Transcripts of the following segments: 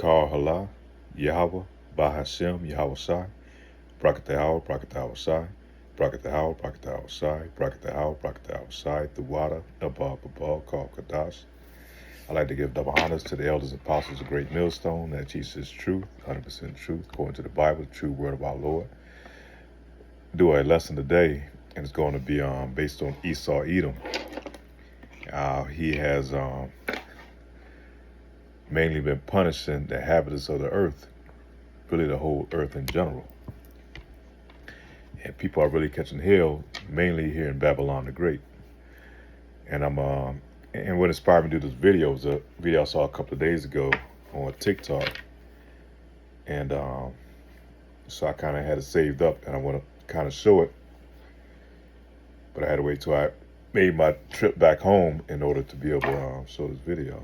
Shakar Hala, Yahweh, Bahashem, Yahweh Shai, Brakatahawa, Brakatahawa Shai, Brakatahawa, Brakatahawa Shai, Brakatahawa, Brakatahawa Shai, the water, above, called Kadash. I'd like to give double honors to the elders and apostles of Great Millstone that Jesus is truth, 100% truth, according to the Bible, the true word of our Lord. Do a lesson today, and it's going to be based on Esau Edom. He has mainly been punishing the inhabitants of the earth, really the whole earth in general. And people are really catching hell, mainly here in Babylon the Great. And and what inspired me to do this video was a video I saw a couple of days ago on TikTok. And so I kind of had it saved up, and I want to kind of show it. But I had to wait till I made my trip back home in order to be able to show this video.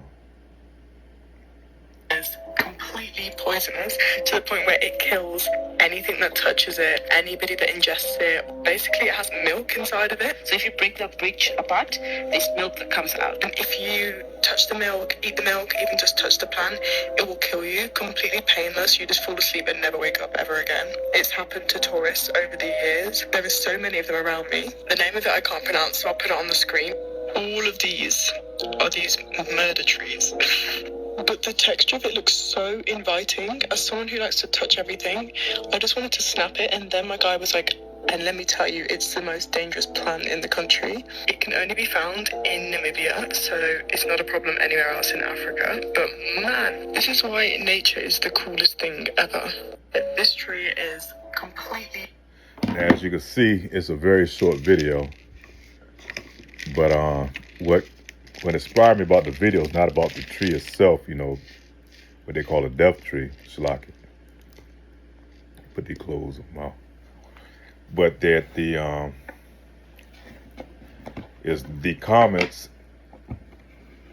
Is completely poisonous to the point where it kills anything that touches it, anybody that ingests it. Basically, it has milk inside of it. So if you break the bridge apart, there's milk that comes out. And if you touch the milk, eat the milk, even just touch the plant, it will kill you, completely painless. You just fall asleep and never wake up ever again. It's happened to tourists over the years. There are so many of them around me. The name of it I can't pronounce, so I'll put it on the screen. All of these are these murder trees. But the texture of it looks so inviting. As someone who likes to touch everything, I just wanted to snap it, and then my guy was like, and let me tell you, it's the most dangerous plant in the country. It can only be found in Namibia, so it's not a problem anywhere else in Africa. But man, this is why nature is the coolest thing ever. This tree is completely... As you can see, it's a very short video. But what inspired me about the video is not about the tree itself, what they call a death tree, Shalaki. Put the clothes on my mouth. But that is the comments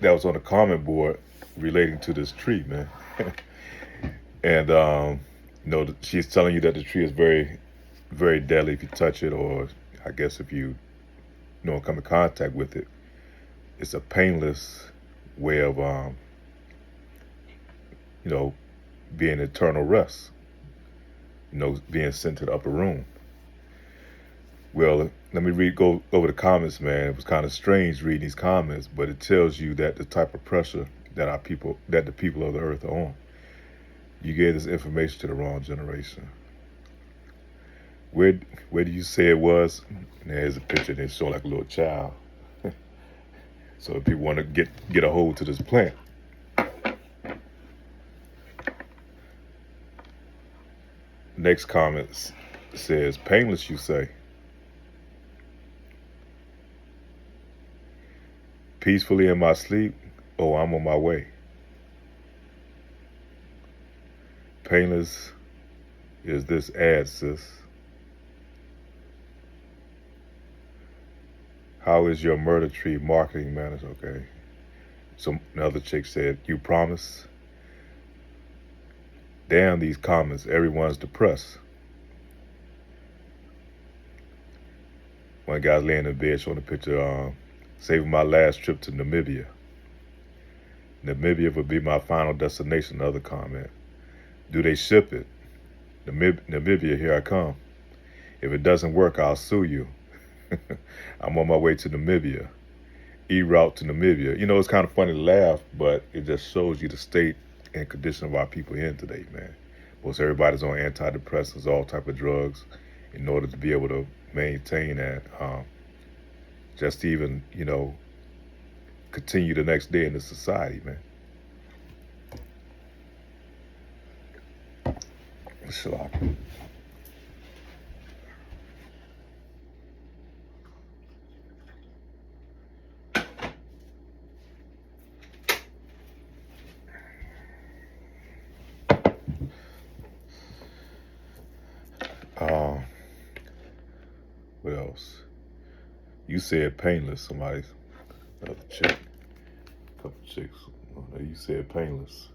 that was on the comment board relating to this tree, man. And she's telling you that the tree is very, very deadly if you touch it, or I guess if you come in contact with it. It's a painless way of being eternal rest, being sent to the upper room. Well, let me go over the comments, man. It was kind of strange reading these comments, but it tells you that the type of pressure that the people of the earth are on. You gave this information to the wrong generation. Where do you say it was? There's a picture and it's showing like a little child. So if people want to get a hold to this plant. Next comment says, painless, you say. Peacefully in my sleep, oh, I'm on my way. Painless is this ad, sis. How is your murder tree marketing manager? Okay. So another chick said, you promise? Damn these comments, everyone's depressed. One guy's laying in bed showing a picture, saving my last trip to Namibia. Namibia would be my final destination, another comment. Do they ship it? Namibia, here I come. If it doesn't work, I'll sue you. I'm on my way to Namibia. E-route to Namibia. It's kind of funny to laugh, but it just shows you the state and condition of our people in today, man. Most everybody's on antidepressants, all type of drugs, in order to be able to maintain that, just even, continue the next day in the society, man. Shalom. What else? You said painless. Another chick, couple chicks. You said painless.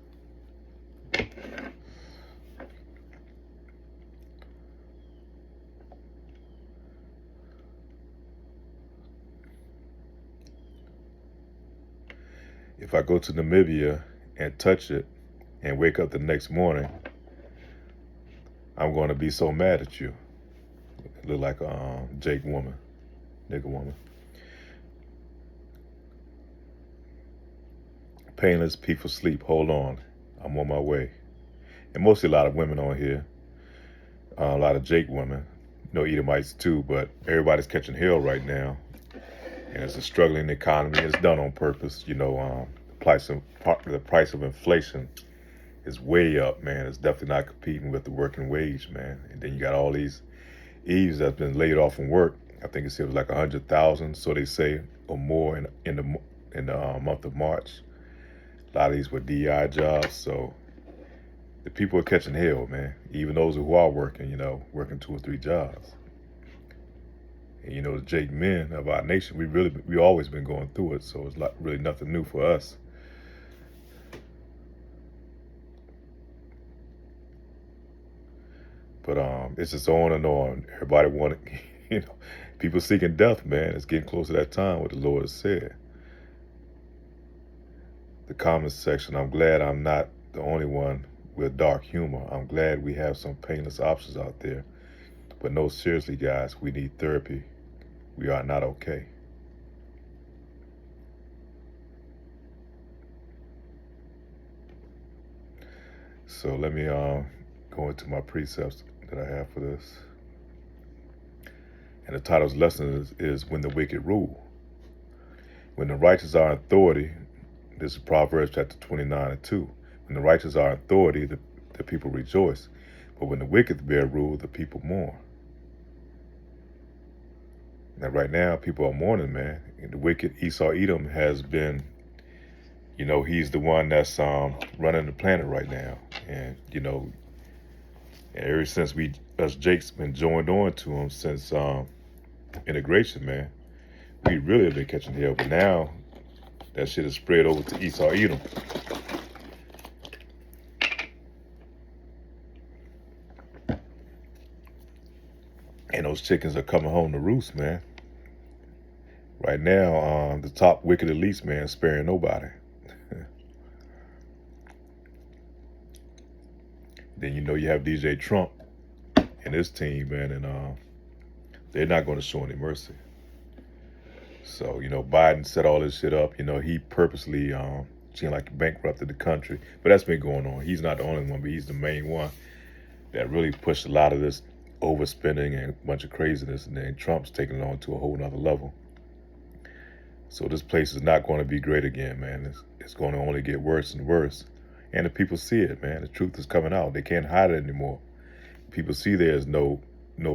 If I go to Namibia and touch it, and wake up the next morning, I'm going to be so mad at you. Look like a Jake woman, nigga woman. Painless, peaceful sleep. Hold on, I'm on my way. And mostly a lot of women on here, a lot of Jake women, Edomites too. But everybody's catching hell right now, and it's a struggling economy. It's done on purpose. The price of inflation is way up, man. It's definitely not competing with the working wage, man. And then you got all these Eves that's been laid off from work. I think it was like 100,000, so they say, or more in the month of March. A lot of these were DI jobs, so the people are catching hell, man. Even those who are working, working 2 or 3 jobs. And the Jake men of our nation, we always been going through it, so it's really nothing new for us. But it's just on and on. Everybody wanted, people seeking death, man. It's getting close to that time, what the Lord has said. The comments section, I'm glad I'm not the only one with dark humor. I'm glad we have some painless options out there. But no, seriously, guys, we need therapy. We are not okay. So let me go into my precepts that I have for this. And the title's lesson is When the Wicked Rule. When the righteous are in authority, this is Proverbs chapter 29:2. When the righteous are in authority, the people rejoice. But when the wicked bear rule, the people mourn. Now, right now, people are mourning, man. And the wicked Esau Edom has been, he's the one that's running the planet right now. And, ever since us Jake's been joined on to him since integration, man, we really have been catching hell. But now, that shit is spread over to Esau Edom. And those chickens are coming home to roost, man. Right now, the top wicked elites, man, sparing nobody. Then you have DJ Trump and his team, man, and they're not going to show any mercy. So, Biden set all this shit up. He purposely seemed like he bankrupted the country. But that's been going on. He's not the only one, but he's the main one that really pushed a lot of this overspending and a bunch of craziness. And then Trump's taking it on to a whole nother level. So this place is not going to be great again, man. It's going to only get worse and worse. And the people see it, man. The truth is coming out. They can't hide it anymore. People see there's no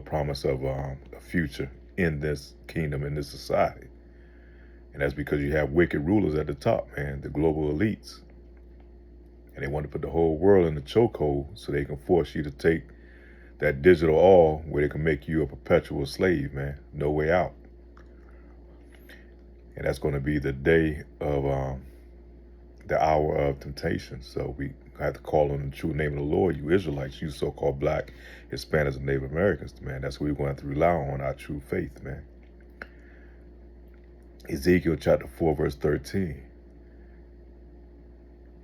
promise of a future in this kingdom, in this society. And that's because you have wicked rulers at the top, man, the global elites. And they want to put the whole world in the chokehold so they can force you to take that digital all where they can make you a perpetual slave, man. No way out. And that's going to be the day of the hour of temptation. So we have to call on the true name of the Lord, you Israelites, you so-called black, Hispanics, and Native Americans, man. That's what we're going to have to rely on, our true faith, man. Ezekiel chapter 4, verse 13.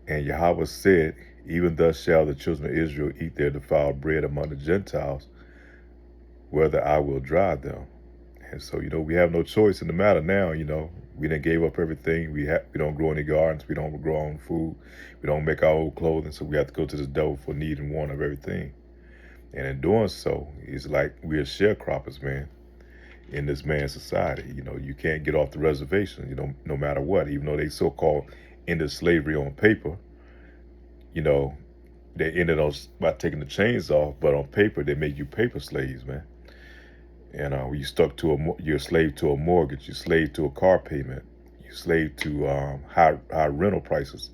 And Yahweh said, even thus shall the children of Israel eat their defiled bread among the Gentiles, whether I will drive them. And so, we have no choice in the matter now. We done gave up everything. We don't grow any gardens. We don't grow our own food. We don't make our own clothing. So we have to go to this devil for need and want of everything. And in doing so, it's like we are sharecroppers, man, in this man's society. You can't get off the reservation, no matter what. Even though they so-called ended slavery on paper, they ended on by taking the chains off. But on paper, they made you paper slaves, man. And you're a slave to a mortgage, you're a slave to a car payment, you're a slave to high rental prices,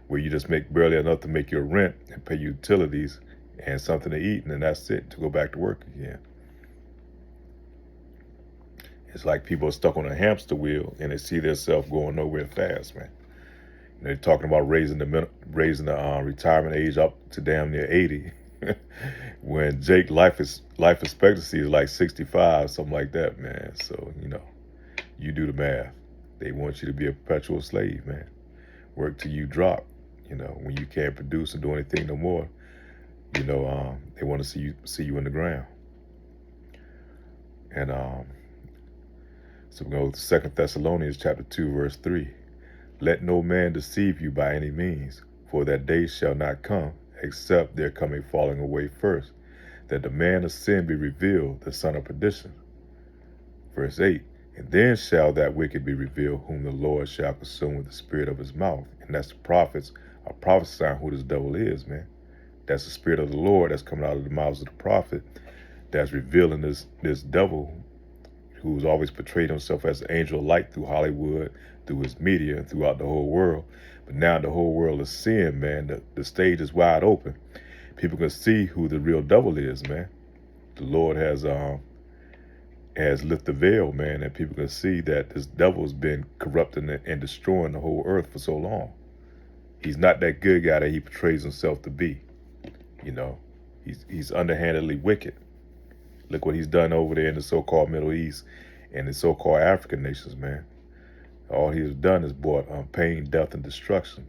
where you just make barely enough to make your rent and pay utilities and something to eat, and then that's it, to go back to work again. It's like people are stuck on a hamster wheel and they see themselves going nowhere fast, man. They're talking about raising the retirement age up to damn near 80. When Jake life expectancy is like 65, something like that, man. So, you do the math. They want you to be a perpetual slave, man. Work till you drop. You know, when you can't produce and do anything no more, you know, they want to see you in the ground. And so we go to 2 Thessalonians chapter 2, verse 3. Let no man deceive you by any means, for that day shall not come, except there come a falling away first, that the man of sin be revealed, the son of perdition. Verse 8, and then shall that wicked be revealed, whom the Lord shall consume with the spirit of his mouth. And that's the prophets are prophesying who this devil is, man. That's the spirit of the Lord that's coming out of the mouths of the prophet, that's revealing this devil who's always portrayed himself as an angel of light through Hollywood, through his media, and throughout the whole world. But now the whole world is seeing, man, the stage is wide open. People can see who the real devil is, man. The Lord has lifted the veil, man, and people can see that this devil's been corrupting and destroying the whole earth for so long. He's not that good guy that he portrays himself to be. You know, he's underhandedly wicked. Look what he's done over there in the so-called Middle East and the so-called African nations, man. All he's done is brought pain, death, and destruction.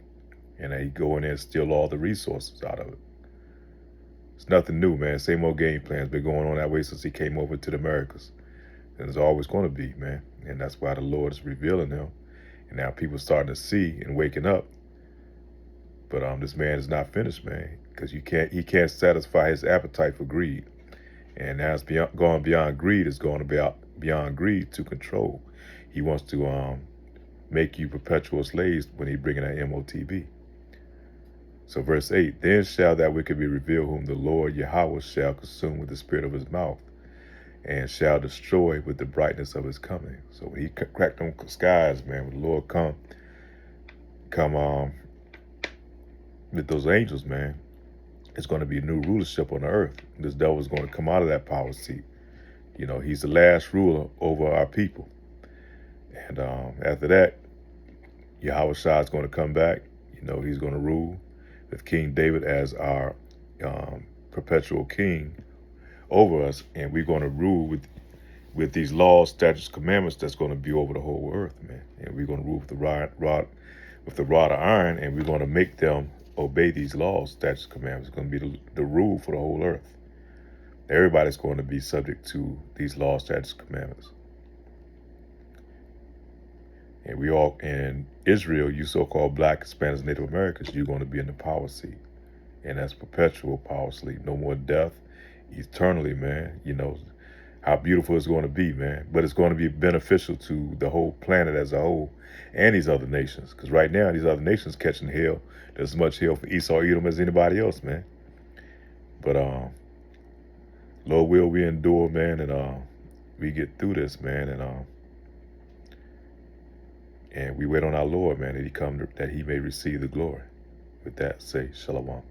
And he go in there and steal all the resources out of it. It's nothing new, man. Same old game plan's been going on that way since he came over to the Americas. And it's always going to be, man. And that's why the Lord is revealing him. And now people starting to see and waking up. But this man is not finished, man, because he can't satisfy his appetite for greed. And now it's going beyond greed. It's going beyond greed to control. He wants to make you perpetual slaves when he bringing that MOTB. So verse 8, then shall that wicked be revealed, whom the Lord Yahweh shall consume with the spirit of his mouth, and shall destroy with the brightness of his coming. So when he cracked them skies, man, when the Lord come with those angels, man, it's going to be a new rulership on the earth. This devil is going to come out of that power seat. You know, he's the last ruler over our people. And after that, Yahweh Shah is going to come back. You know, he's going to rule with King David as our perpetual king over us. And we're going to rule with these laws, statutes, commandments that's going to be over the whole earth, man. And we're going to rule with the rod of iron, and we're going to make them obey these laws, statutes, commandments. It's going to be the rule for the whole earth. Everybody's going to be subject to these laws, statutes, commandments. And we all, in Israel, you so-called Black, Hispanics, Native Americans, you're going to be in the power seat. And that's perpetual power seat. No more death, eternally, man. You know how beautiful it's going to be, man. But it's going to be beneficial to the whole planet as a whole and these other nations. Because right now, these other nations catching hell. There's as much hell for Esau, Edom as anybody else, man. But Lord will we endure, man, and we get through this, man, and we wait on our Lord, man, that he may receive the glory. With that, say shalom.